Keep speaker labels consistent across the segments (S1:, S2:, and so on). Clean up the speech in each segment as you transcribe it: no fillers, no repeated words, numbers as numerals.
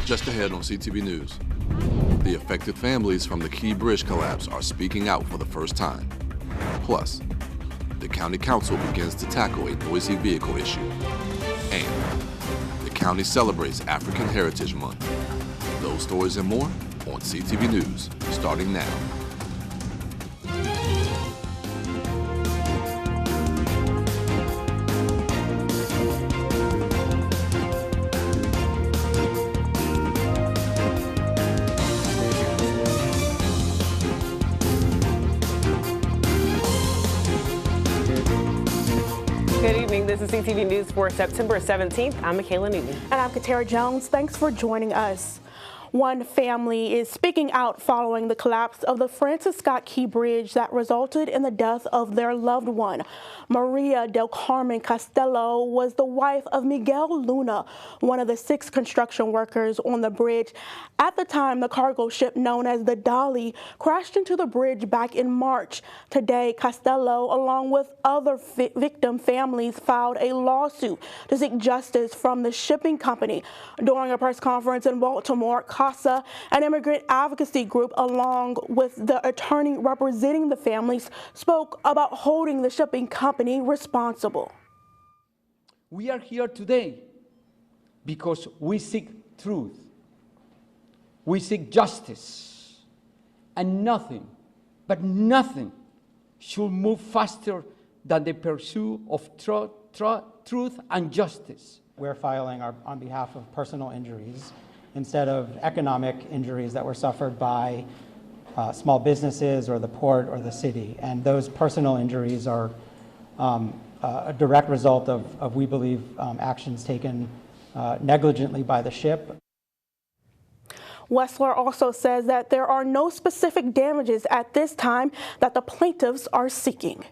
S1: Just ahead on CTV News, the affected families from the Key Bridge collapse are speaking out for the first time. Plus, the county council begins to tackle a noisy vehicle issue. And the county celebrates African Heritage Month. Those stories and more on CTV News, starting now.
S2: Good evening. This is CTV News for September 17th. I'm Michaela Newton.
S3: And I'm Katara Jones. Thanks for joining us. One family is speaking out following the collapse of the Francis Scott Key Bridge that resulted in the death of their loved one. Maria del Carmen Costello was the wife of Miguel Luna, one of the 6 construction workers on the bridge. At the time, the cargo ship known as the Dolly crashed into the bridge back in March. Today, Costello, along with other victim families, filed a lawsuit to seek justice from the shipping company. During a press conference in Baltimore, CASA, an immigrant advocacy group, along with the attorney representing the families, spoke about holding the shipping company responsible.
S4: We are here today because we seek truth. We seek justice. And nothing, but nothing, should move faster than the pursuit of truth and justice.
S5: We're filing on behalf of personal injuries instead of economic injuries that were suffered by small businesses or the port or the city. And those personal injuries are a direct result of we believe, actions taken negligently by the ship.
S3: Wessler also says that there are no specific damages at this time that the plaintiffs are seeking.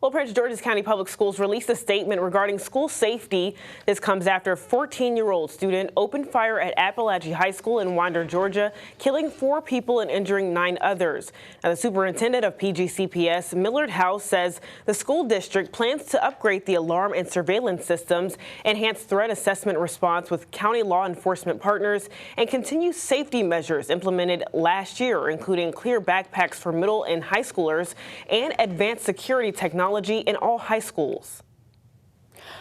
S2: Well, Prince George's County Public Schools released a statement regarding school safety. This comes after a 14-year-old student opened fire at Appalachia High School in Winder, Georgia, killing 4 people and injuring 9 others. Now, the superintendent of PGCPS, Millard House, says the school district plans to upgrade the alarm and surveillance systems, enhance threat assessment response with county law enforcement partners, and continue safety measures implemented last year, including clear backpacks for middle and high schoolers and advanced security technology in all high schools.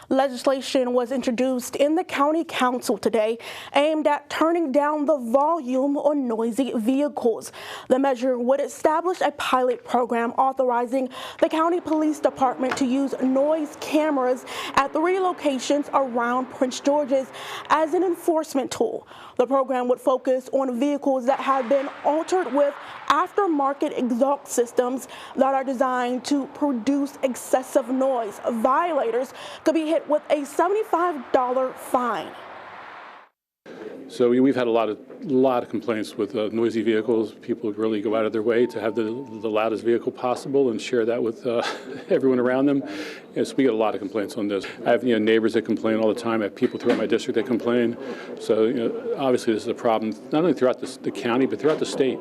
S3: Legislation was introduced in the county council today aimed at turning down the volume on noisy vehicles. The measure would establish a pilot program authorizing the county police department to use noise cameras at 3 locations around Prince George's as an enforcement tool. The program would focus on vehicles that have been altered with aftermarket exhaust systems that are designed to produce excessive noise. Violators could be hit with a $75 fine.
S6: So we've had a lot of complaints with noisy vehicles. People really go out of their way to have the loudest vehicle possible and share that with everyone around them. Yes, we get a lot of complaints on this. I have neighbors that complain all the time. I have people throughout my district that complain. So obviously this is a problem not only throughout the county but throughout the state.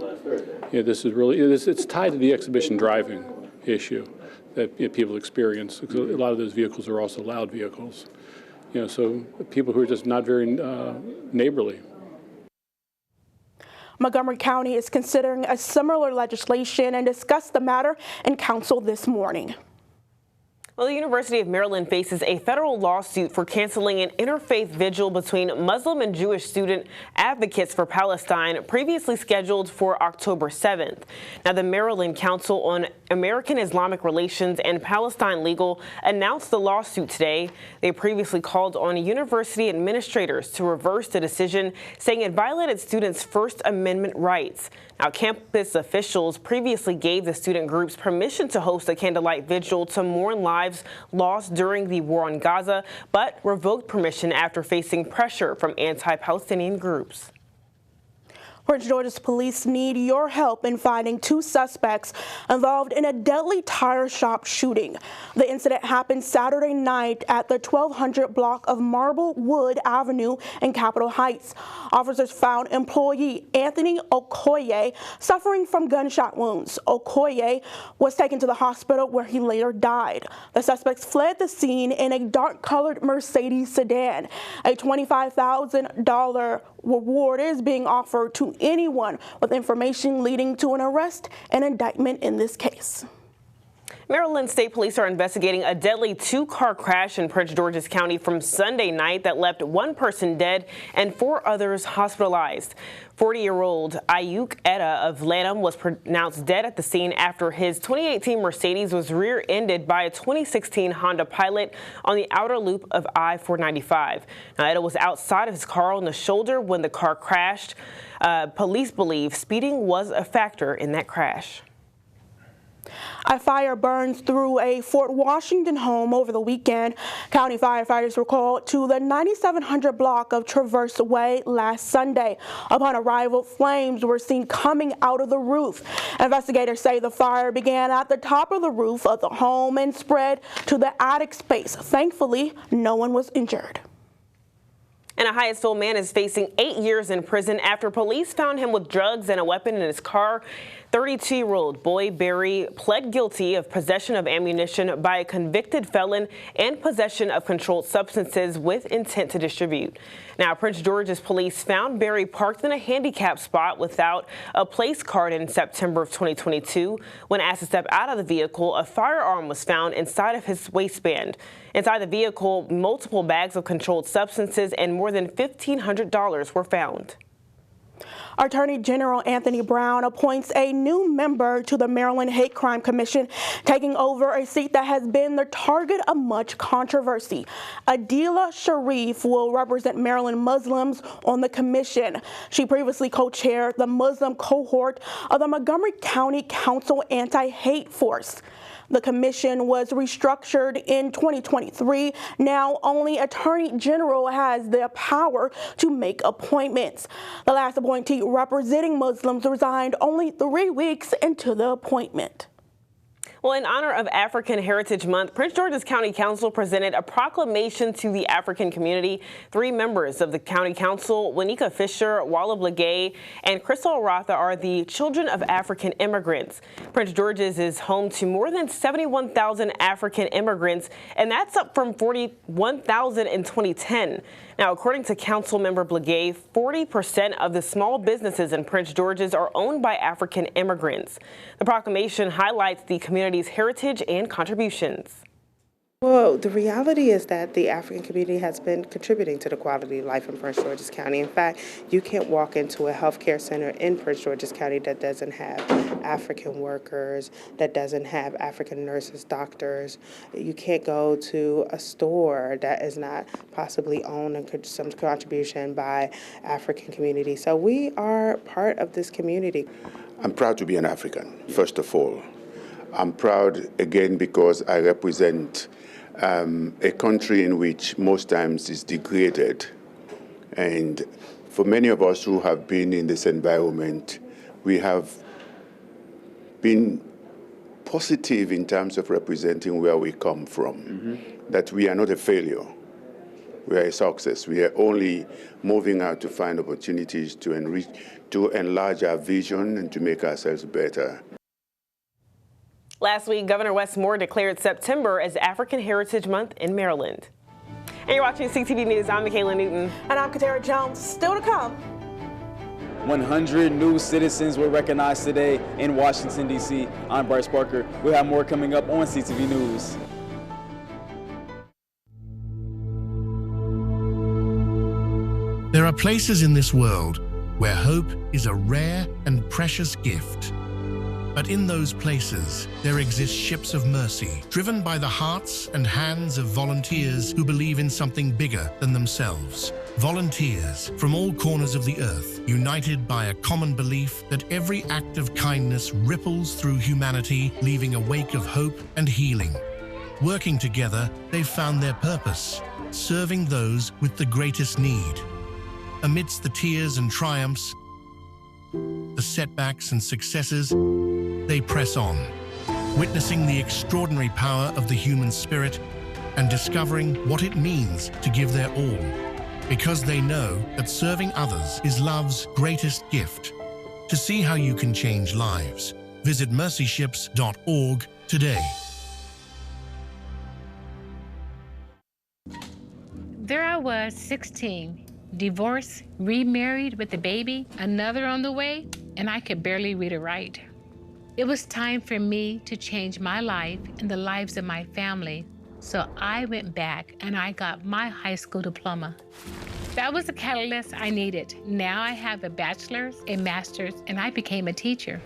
S6: This is really it's tied to the exhibition driving issue that people experience. A lot of those vehicles are also loud vehicles. So people who are just not very neighborly.
S3: Montgomery County is considering a similar legislation and discussed the matter in council this morning.
S2: Well, the University of Maryland faces a federal lawsuit for canceling an interfaith vigil between Muslim and Jewish student advocates for Palestine previously scheduled for October 7th. Now, the Maryland Council on American Islamic Relations and Palestine Legal announced the lawsuit today. They previously called on university administrators to reverse the decision, saying it violated students' First Amendment rights. Now, campus officials previously gave the student groups permission to host a candlelight vigil to mourn lives lost during the war on Gaza, but revoked permission after facing pressure from anti-Palestinian groups.
S3: Prince George's police need your help in finding 2 suspects involved in a deadly tire shop shooting. The incident happened Saturday night at the 1200 block of Marblewood Avenue in Capitol Heights. Officers found employee Anthony Okoye suffering from gunshot wounds. Okoye was taken to the hospital where he later died. The suspects fled the scene in a dark-colored Mercedes sedan. A $25,000 reward is being offered to anyone with information leading to an arrest and indictment in this case.
S2: Maryland State Police are investigating a deadly 2-car crash in Prince George's County from Sunday night that left 1 person dead and 4 others hospitalized. 40-year-old Ayuk Etta of Lanham was pronounced dead at the scene after his 2018 Mercedes was rear-ended by a 2016 Honda Pilot on the outer loop of I-495. Now, Etta was outside of his car on the shoulder when the car crashed. Police believe speeding was a factor in that crash.
S3: A fire burns through a Fort Washington home over the weekend. County firefighters were called to the 9700 block of Traverse Way last Sunday. Upon arrival, flames were seen coming out of the roof. Investigators say the fire began at the top of the roof of the home and spread to the attic space. Thankfully, no one was injured.
S2: And a Hyattsville man is facing 8 years in prison after police found him with drugs and a weapon in his car. 32-year-old Boy Berry pled guilty of possession of ammunition by a convicted felon and possession of controlled substances with intent to distribute. Now, Prince George's police found Berry parked in a handicapped spot without a place card in September of 2022. When asked to step out of the vehicle, a firearm was found inside of his waistband. Inside the vehicle, multiple bags of controlled substances and more than $1,500 were found.
S3: Attorney General Anthony Brown appoints a new member to the Maryland Hate Crime Commission, taking over a seat that has been the target of much controversy. Adila Sharif will represent Maryland Muslims on the commission. She previously co-chaired the Muslim cohort of the Montgomery County Council Anti-Hate Force. The commission was restructured in 2023. Now only Attorney General has the power to make appointments. The last appointee representing Muslims resigned only 3 weeks into the appointment.
S2: Well, in honor of African Heritage Month, Prince George's County Council presented a proclamation to the African community. 3 members of the County Council, Wanika Fisher, Walla Blagay, and Crystal Rotha, are the children of African immigrants. Prince George's is home to more than 71,000 African immigrants, and that's up from 41,000 in 2010. Now, according to Council Member Blagay, 40% of the small businesses in Prince George's are owned by African immigrants. The proclamation highlights the community's heritage and contributions.
S7: Well, the reality is that the African community has been contributing to the quality of life in Prince George's County. In fact, you can't walk into a healthcare center in Prince George's County that doesn't have African workers, that doesn't have African nurses, doctors. You can't go to a store that is not possibly owned and some contribution by African community. So we are part of this community.
S8: I'm proud to be an African, first of all. I'm proud, again, because I represent a country in which most times is degraded. And for many of us who have been in this environment, we have been positive in terms of representing where we come from, that we are not a failure. We are a success. We are only moving out to find opportunities to enlarge our vision and to make ourselves better.
S2: Last week, Governor Wes Moore declared September as African Heritage Month in Maryland. And you're watching CTV News. I'm Michaela Newton.
S3: And I'm Katara Jones. Still to come.
S9: 100 new citizens were recognized today in Washington, D.C. I'm Bryce Parker. We'll have more coming up on CTV News.
S10: There are places in this world where hope is a rare and precious gift. But in those places, there exist ships of mercy, driven by the hearts and hands of volunteers who believe in something bigger than themselves. Volunteers from all corners of the earth, united by a common belief that every act of kindness ripples through humanity, leaving a wake of hope and healing. Working together, they've found their purpose, serving those with the greatest need. Amidst the tears and triumphs, the setbacks and successes, they press on, witnessing the extraordinary power of the human spirit and discovering what it means to give their all, because they know that serving others is love's greatest gift. To see how you can change lives, visit mercyships.org today.
S11: There I was, 16, divorced, remarried with a baby, another on the way, and I could barely read or write. It was time for me to change my life and the lives of my family, so I went back and I got my high school diploma. That was the catalyst I needed. Now I have a bachelor's, a master's, and I became a teacher.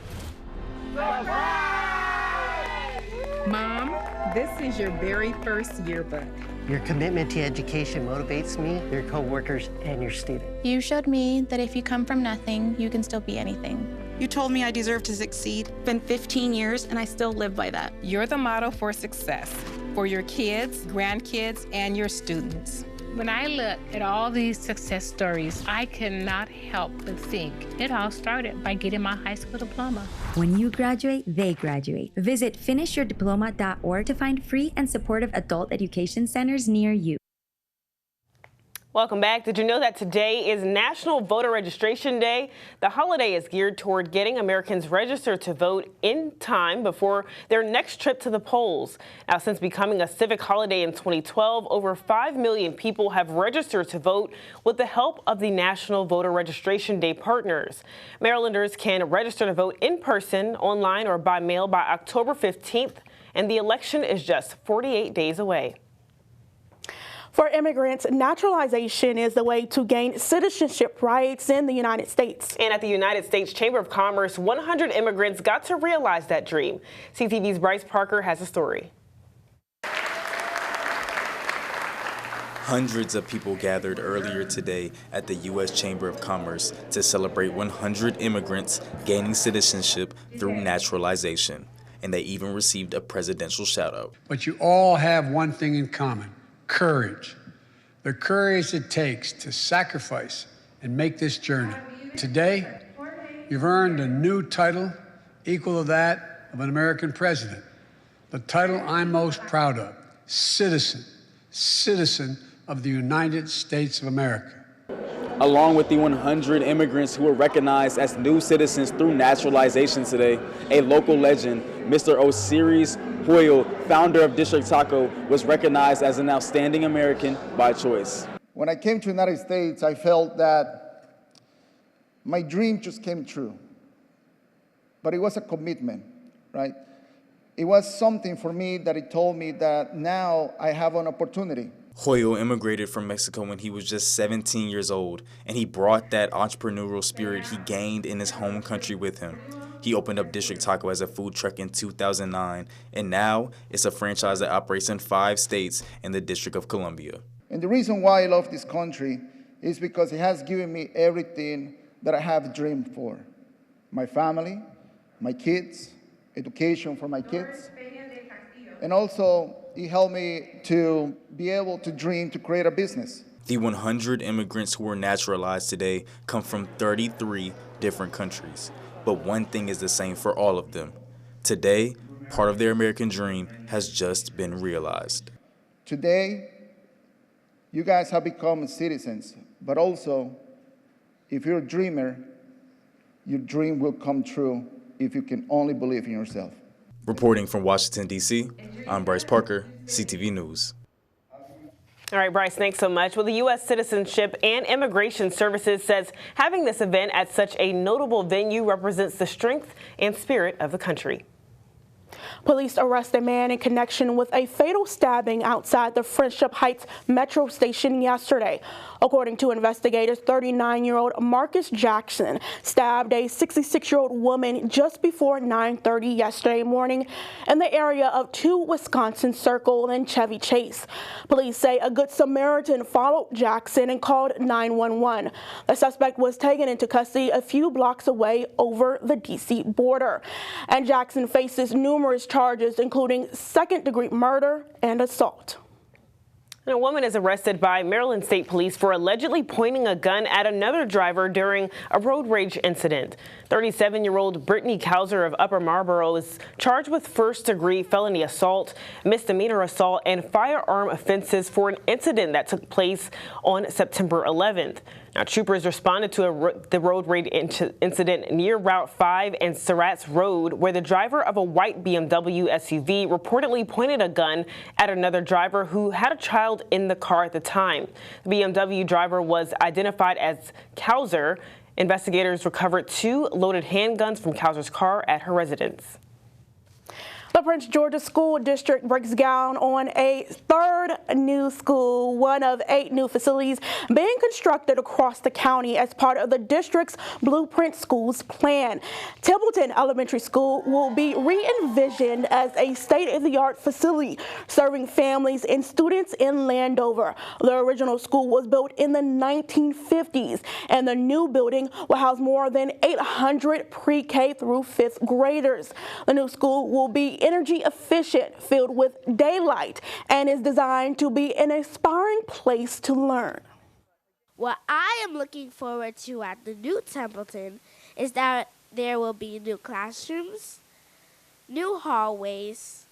S12: Mom, this is your very first yearbook.
S13: Your commitment to education motivates me, your coworkers, and your students.
S14: You showed me that if you come from nothing, you can still be anything.
S15: You told me I deserve to succeed. It's been 15 years, and I still live by that.
S12: You're the model for success for your kids, grandkids, and your students.
S11: When I look at all these success stories, I cannot help but think it all started by getting my high school diploma.
S16: When you graduate, they graduate. Visit finishyourdiploma.org to find free and supportive adult education centers near you.
S2: Welcome back. Did you know that today is National Voter Registration Day? The holiday is geared toward getting Americans registered to vote in time before their next trip to the polls. Now, since becoming a civic holiday in 2012, over 5 million people have registered to vote with the help of the National Voter Registration Day partners. Marylanders can register to vote in person, online, or by mail by October 15th, and the election is just 48 days away.
S3: For immigrants, naturalization is the way to gain citizenship rights in the United States.
S2: And at the United States Chamber of Commerce, 100 immigrants got to realize that dream. CTV's Bryce Parker has a story.
S9: Hundreds of people gathered earlier today at the U.S. Chamber of Commerce to celebrate 100 immigrants gaining citizenship through naturalization. And they even received a presidential shout-out.
S17: But you all have one thing in common. Courage, the courage it takes to sacrifice and make this journey. Today, you've earned a new title equal to that of an American president, the title I'm most proud of, citizen of the United States of America.
S9: Along with the 100 immigrants who were recognized as new citizens through naturalization today, a local legend, Mr. Osiris Hoyle, founder of District Taco, was recognized as an outstanding American by choice.
S18: When I came to the United States, I felt that my dream just came true. But it was a commitment, right? It was something for me that it told me that now I have an opportunity.
S9: Hoyle immigrated from Mexico when he was just 17 years old, and he brought that entrepreneurial spirit he gained in his home country with him. He opened up District Taco as a food truck in 2009, and now it's a franchise that operates in 5 states and the District of Columbia.
S18: And the reason why I love this country is because it has given me everything that I have dreamed for. My family, my kids, education for my kids, and also it helped me to be able to dream to create a business.
S9: The 100 immigrants who were naturalized today come from 33 different countries. But one thing is the same for all of them. Today, part of their American dream has just been realized.
S18: Today, you guys have become citizens, but also, if you're a dreamer, your dream will come true if you can only believe in yourself.
S9: Reporting from Washington, D.C., I'm Bryce Parker, CTV News.
S2: All right, Bryce, thanks so much. Well, the U.S. Citizenship and Immigration Services says having this event at such a notable venue represents the strength and spirit of the country.
S3: Police arrest a man in connection with a fatal stabbing outside the Friendship Heights metro station yesterday. According to investigators, 39-year-old Marcus Jackson stabbed a 66-year-old woman just before 9:30 yesterday morning in the area of 2 Wisconsin Circle and Chevy Chase. Police say a Good Samaritan followed Jackson and called 911. The suspect was taken into custody a few blocks away over the D.C. border. And Jackson faces numerous charges, including second-degree murder and assault.
S2: And a woman is arrested by Maryland State Police for allegedly pointing a gun at another driver during a road rage incident. 37-year-old Brittany Kauser of Upper Marlboro is charged with first-degree felony assault, misdemeanor assault, and firearm offenses for an incident that took place on September 11th. Now, troopers responded to the road rage incident near Route 5 and Surratt's Road, where the driver of a white BMW SUV reportedly pointed a gun at another driver who had a child in the car at the time. The BMW driver was identified as Kauser. Investigators recovered 2 loaded handguns from Kauser's car at her residence.
S3: The Prince George's School District breaks ground on a third new school, one of 8 new facilities being constructed across the county as part of the district's Blueprint Schools plan. Templeton Elementary School will be re-envisioned as a state-of-the-art facility serving families and students in Landover. The original school was built in the 1950s, and the new building will house more than 800 pre-K through 5th graders. The new school will be energy efficient, filled with daylight, and is designed to be an inspiring place to learn.
S19: What I am looking forward to at the new Templeton is that there will be new classrooms, new hallways,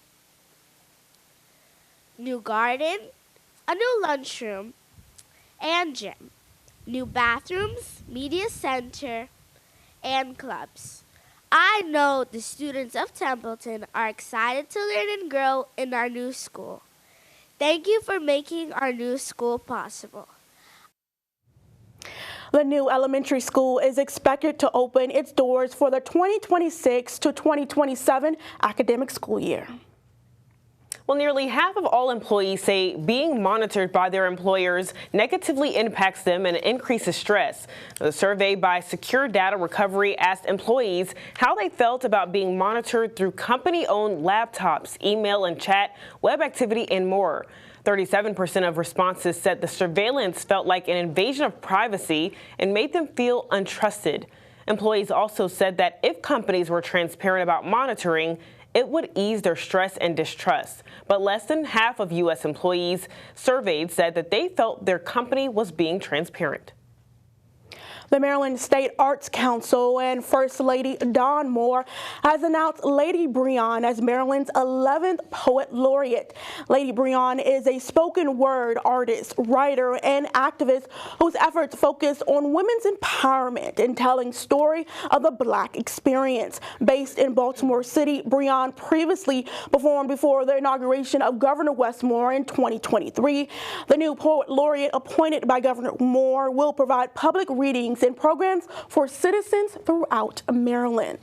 S19: new garden, a new lunchroom and gym, new bathrooms, media center, and clubs. I know the students of Templeton are excited to learn and grow in our new school. Thank you for making our new school possible.
S3: The new elementary school is expected to open its doors for the 2026 to 2027 academic school year.
S2: Well, nearly half of all employees say being monitored by their employers negatively impacts them and increases stress. The survey by Secure Data Recovery asked employees how they felt about being monitored through company-owned laptops, email and chat, web activity, and more. 37% of responses said the surveillance felt like an invasion of privacy and made them feel untrusted. Employees also said that if companies were transparent about monitoring, it would ease their stress and distrust. But less than half of U.S. employees surveyed said that they felt their company was being transparent.
S3: The Maryland State Arts Council and First Lady Dawn Moore has announced Lady Breon as Maryland's 11th Poet Laureate. Lady Breon is a spoken word artist, writer, and activist whose efforts focus on women's empowerment and telling story of the Black experience. Based in Baltimore City, Breon previously performed before the inauguration of Governor Wes Moore in 2023. The new Poet Laureate appointed by Governor Moore will provide public readings and programs for citizens throughout Maryland.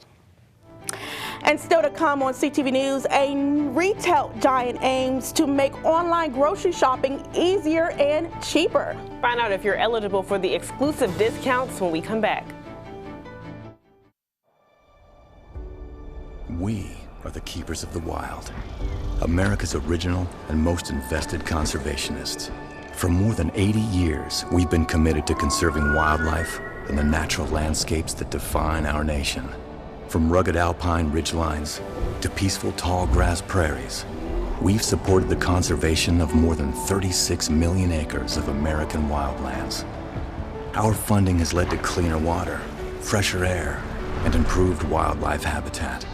S3: And still to come on CTV News, a retail giant aims to make online grocery shopping easier and cheaper.
S2: Find out if you're eligible for the exclusive discounts when we come back.
S20: We are the keepers of the wild, America's original and most invested conservationists. For more than 80 years, we've been committed to conserving wildlife and the natural landscapes that define our nation. From rugged alpine ridgelines to peaceful tall grass prairies, we've supported the conservation of more than 36 million acres of American wildlands. Our funding has led to cleaner water, fresher air, and improved wildlife habitat.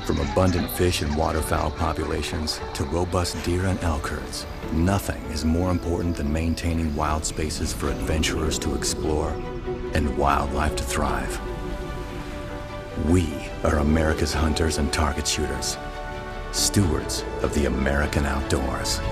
S20: From abundant fish and waterfowl populations to robust deer and elk herds, nothing is more important than maintaining wild spaces for adventurers to explore and wildlife to thrive. We are America's hunters and target shooters, stewards of the American outdoors.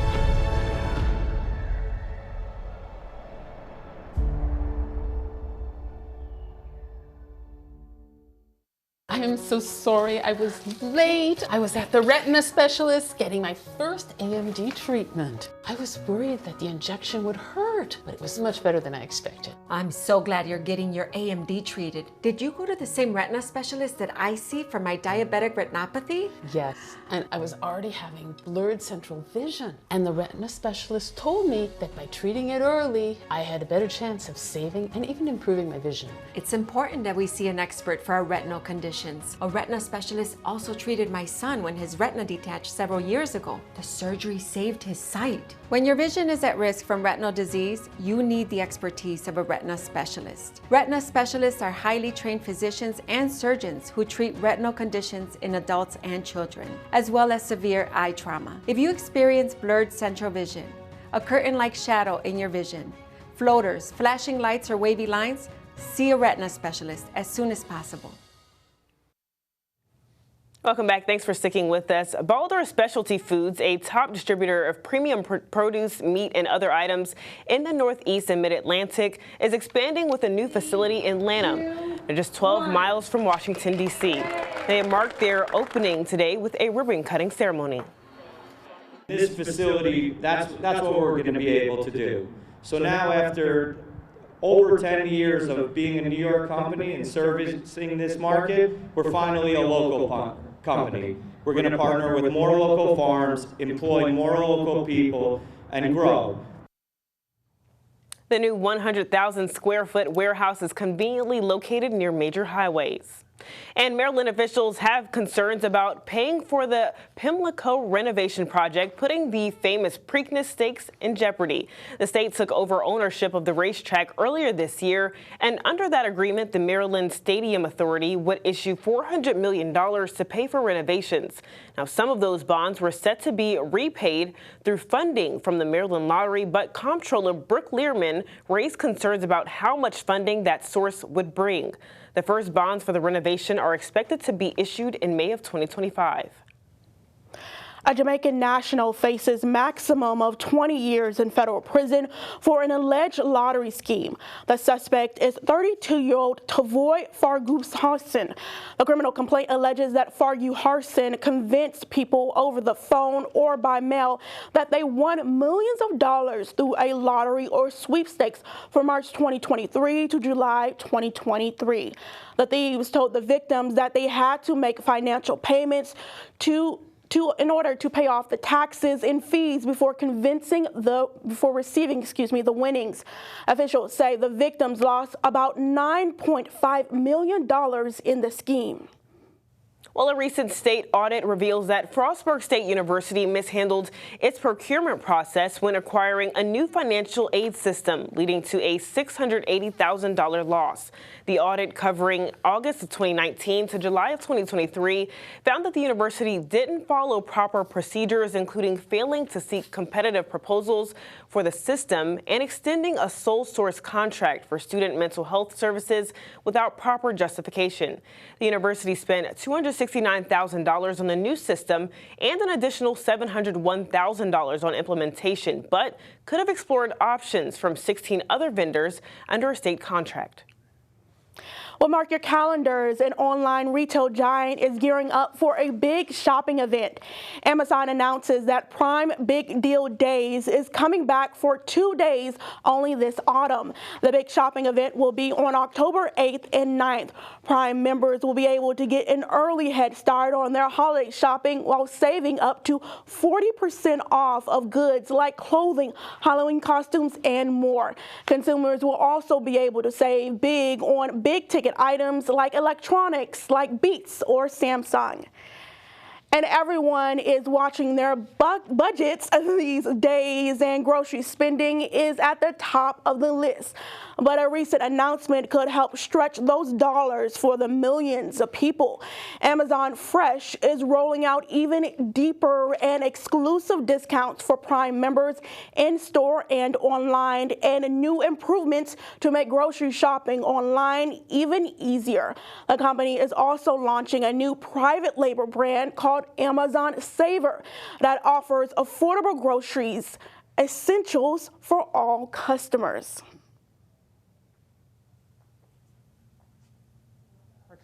S21: I am so sorry I was late. I was at the retina specialist getting my first AMD treatment. I was worried that the injection would hurt, but it was much better than I expected.
S22: I'm so glad you're getting your AMD treated. Did you go to the same retina specialist that I see for my diabetic retinopathy?
S21: Yes, and I was already having blurred central vision. And the retina specialist told me that by treating it early, I had a better chance of saving and even improving my vision.
S22: It's important that we see an expert for our retinal condition. conditions. A retina specialist also treated my son when his retina detached several years ago. The surgery saved his sight. When your vision is at risk from retinal disease, you need the expertise of a retina specialist. Retina specialists are highly trained physicians and surgeons who treat retinal conditions in adults and children, as well as severe eye trauma. If you experience blurred central vision, a curtain-like shadow in your vision, floaters, flashing lights, or wavy lines, see a retina specialist as soon as possible.
S2: Welcome back. Thanks for sticking with us. Balder Specialty Foods, a top distributor of premium produce, meat, and other items in the Northeast and Mid-Atlantic, is expanding with a new facility in Lanham. They're just 12 miles from Washington, D.C. They marked their opening today with a ribbon-cutting ceremony.
S1: This facility, that's what we're going to be able to do. So now, after over 10 years of being a New York company and servicing this market, we're finally a local company. We're going to partner with more local farms, employ more local people, and grow.
S2: The new 100,000 square foot warehouse is conveniently located near major highways. And Maryland officials have concerns about paying for the Pimlico renovation project, putting the famous Preakness Stakes in jeopardy. The state took over ownership of the racetrack earlier this year, and under that agreement, the Maryland Stadium Authority would issue $400 million to pay for renovations. Now, some of those bonds were set to be repaid through funding from the Maryland Lottery, but Comptroller Brooke Learman raised concerns about how much funding that source would bring. The first bonds for the renovation are expected to be issued in May of 2025.
S3: A Jamaican national faces maximum of 20 years in federal prison for an alleged lottery scheme. The suspect is 32-year-old Tavoy Farguson. The criminal complaint alleges that Farguson convinced people over the phone or by mail that they won millions of dollars through a lottery or sweepstakes from March 2023 to July 2023. The thieves told the victims that they had to make financial payments in order to pay off the taxes and fees before receiving the winnings. Officials say the victims lost about $9.5 million in the scheme. Well, a recent state audit reveals that Frostburg State University mishandled its procurement process when acquiring a new financial aid system, leading to a $680,000 loss. The audit, covering August of 2019 to July of 2023, found that the university didn't follow proper procedures, including failing to seek competitive proposals for the system and extending a sole source contract for student mental health services without proper justification. The university spent $269,000 on the new system and an additional $701,000 on implementation, but could have explored options from 16 other vendors under a state contract. Well, mark your calendars. An online retail giant is gearing up for a big shopping event. Amazon announces that Prime Big Deal Days is coming back for 2 days only this autumn. The big shopping event will be on October 8th and 9th. Prime members will be able to get an early head start on their holiday shopping while saving up to 40% off of goods like clothing, Halloween costumes, and more. Consumers will also be able to save big on big ticket items like electronics like Beats or Samsung. And everyone is watching their budgets these days, and grocery spending is at the top of the list. But a recent announcement could help stretch those dollars for the millions of people. Amazon Fresh is rolling out even deeper and exclusive discounts for Prime members in-store and online, and new improvements to make grocery shopping online even easier. The company is also launching a new private label brand called Amazon Saver that offers affordable groceries, essentials for all customers.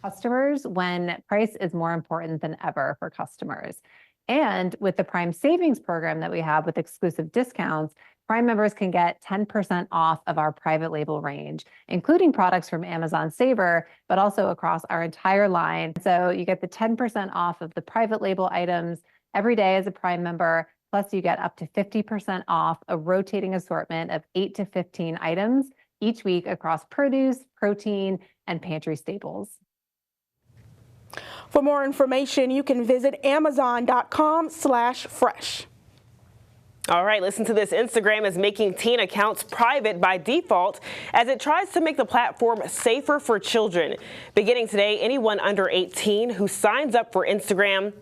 S4: Customers when price is more important than ever for customers. And with the Prime Savings program that we have with exclusive discounts, Prime members can get 10% off of our private label range, including products from Amazon Saver, but also across our entire line. So you get the 10% off of the private label items every day as a Prime member, plus you get up to 50% off a rotating assortment of 8 to 15 items each week across produce, protein, and pantry staples.
S3: For more information, you can visit amazon.com/fresh.
S2: All right, listen to this. Instagram is making teen accounts private by default as it tries to make the platform safer for children. Beginning today, anyone under 18 who signs up for Instagram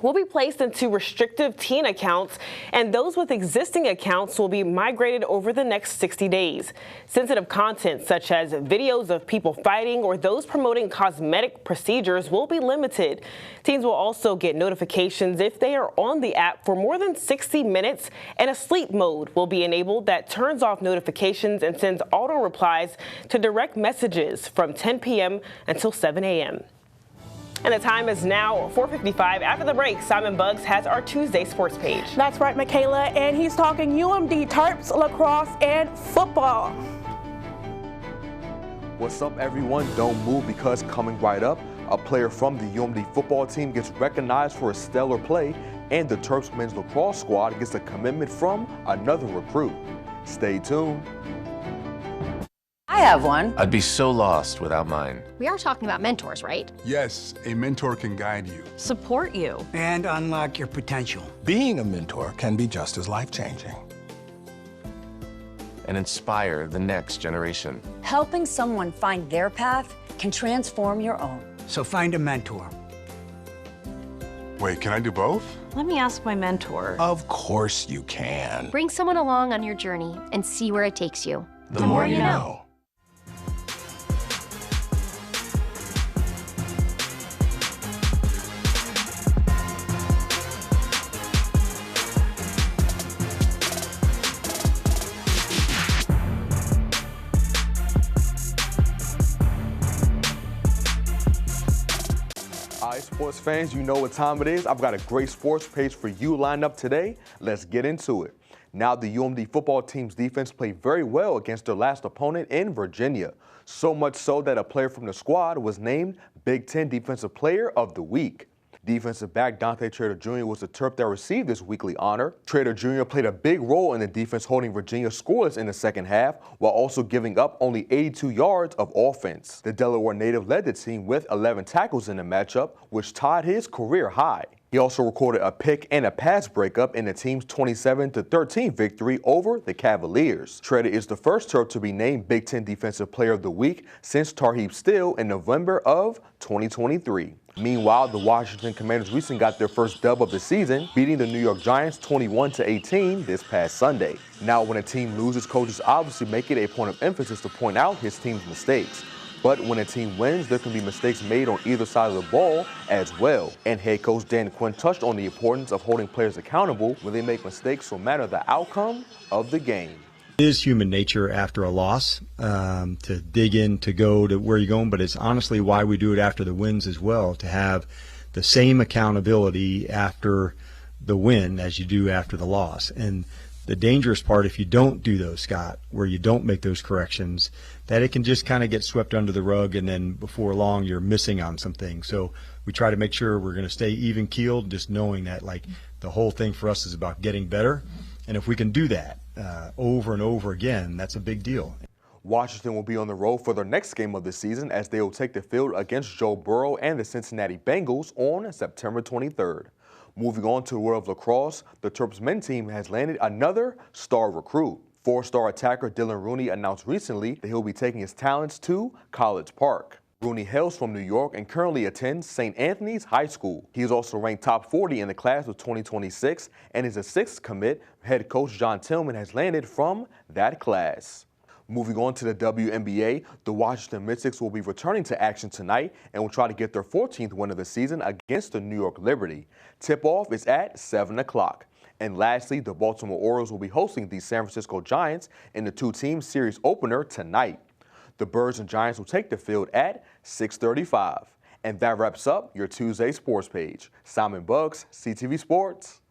S2: will be placed into restrictive teen accounts, and those with existing accounts will be migrated over the next 60 days. Sensitive content such as videos of people fighting or those promoting cosmetic procedures will be limited. Teens will also get notifications if they are on the app for more than 60 minutes, and a sleep mode will be enabled that turns off notifications and sends auto replies to direct messages from 10 p.m. until 7 a.m. And the time is now 4:55. After the break, Simon Buggs has our Tuesday sports page.
S3: That's right, Michaela, and he's talking UMD Terps, lacrosse, and football.
S5: What's up, everyone? Don't move, because coming right up, a player from the UMD football team gets recognized for a stellar play, and the Terps men's lacrosse squad gets a commitment from another recruit. Stay tuned.
S6: I have one.
S23: I'd be so lost without mine.
S6: We are talking about mentors, right?
S24: Yes, a mentor can guide you,
S6: Support you.
S25: and unlock your potential.
S23: Being a mentor can be just as life-changing. And inspire the next generation.
S26: Helping someone find their path can transform your own.
S25: So find a mentor.
S24: Wait, can I do both?
S6: Let me ask my mentor.
S23: Of course you can.
S6: Bring someone along on your journey and see where it takes you.
S23: The more you know.
S5: Sports fans, you know what time it is. I've got a great sports page for you lined up today. Let's get into it. Now, the UMD football team's defense played very well against their last opponent in Virginia. So much so that a player from the squad was named Big Ten Defensive Player of the Week. Defensive back Dante Trader Jr. was the Terp that received this weekly honor. Trader Jr. played a big role in the defense holding Virginia scoreless in the second half, while also giving up only 82 yards of offense. The Delaware native led the team with 11 tackles in the matchup, which tied his career high. He also recorded a pick and a pass breakup in the team's 27-13 victory over the Cavaliers. Trader is the first Terp to be named Big Ten Defensive Player of the Week since Tarheeb Steele in November of 2023. Meanwhile, the Washington Commanders recently got their first dub of the season, beating the New York Giants 21-18 this past Sunday. Now, when a team loses, coaches obviously make it a point of emphasis to point out his team's mistakes. But when a team wins, there can be mistakes made on either side of the ball as well. And head coach Dan Quinn touched on the importance of holding players accountable when they make mistakes, no matter the outcome of the game.
S27: It is human nature after a loss to dig in, to go to where you're going, but it's honestly why we do it after the wins as well, to have the same accountability after the win as you do after the loss. And the dangerous part, if you don't do those, Scott, where you don't make those corrections, that it can just kind of get swept under the rug, and then before long you're missing on some things. So we try to make sure we're going to stay even keeled, just knowing that like the whole thing for us is about getting better. And if we can do that over and over again, that's a big deal.
S5: Washington will be on the road for their next game of the season as they will take the field against Joe Burrow and the Cincinnati Bengals on September 23rd. Moving on to the world of lacrosse, the Terps men's team has landed another star recruit. Four-star attacker Dylan Rooney announced recently that he'll be taking his talents to College Park. Rooney hails from New York and currently attends St. Anthony's High School. He is also ranked top 40 in the class of 2026 and is a sixth commit. Head coach John Tillman has landed from that class. Moving on to the WNBA, the Washington Mystics will be returning to action tonight and will try to get their 14th win of the season against the New York Liberty. Tip-off is at 7 o'clock. And lastly, the Baltimore Orioles will be hosting the San Francisco Giants in the two-team series opener tonight. The Birds and Giants will take the field at 6:35. And that wraps up your Tuesday sports page. Simon Buggs, CTV Sports.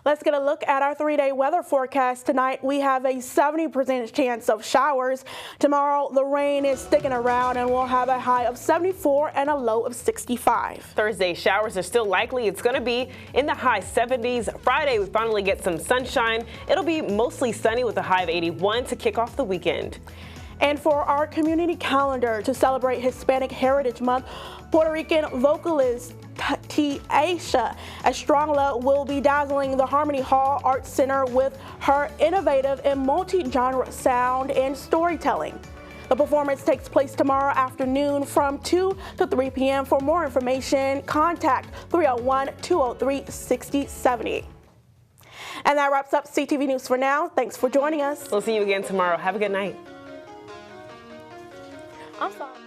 S3: Let's get a look at our 3-day weather forecast. Tonight, we have a 70% chance of showers. Tomorrow, the rain is sticking around and we'll have a high of 74 and a low of 65.
S2: Thursday, showers are still likely. It's going to be in the high 70s. Friday, we finally get some sunshine. It'll be mostly sunny with a high of 81 to kick off the weekend.
S3: And for our community calendar to celebrate Hispanic Heritage Month, Puerto Rican vocalist Tiesha Estrangla will be dazzling the Harmony Hall Arts Center with her innovative and multi-genre sound and storytelling. The performance takes place tomorrow afternoon from 2 to 3 p.m. For more information, contact 301-203-6070. And that wraps up CTV News for now. Thanks for joining us.
S2: We'll see you again tomorrow. Have a good night.
S3: I'm sorry.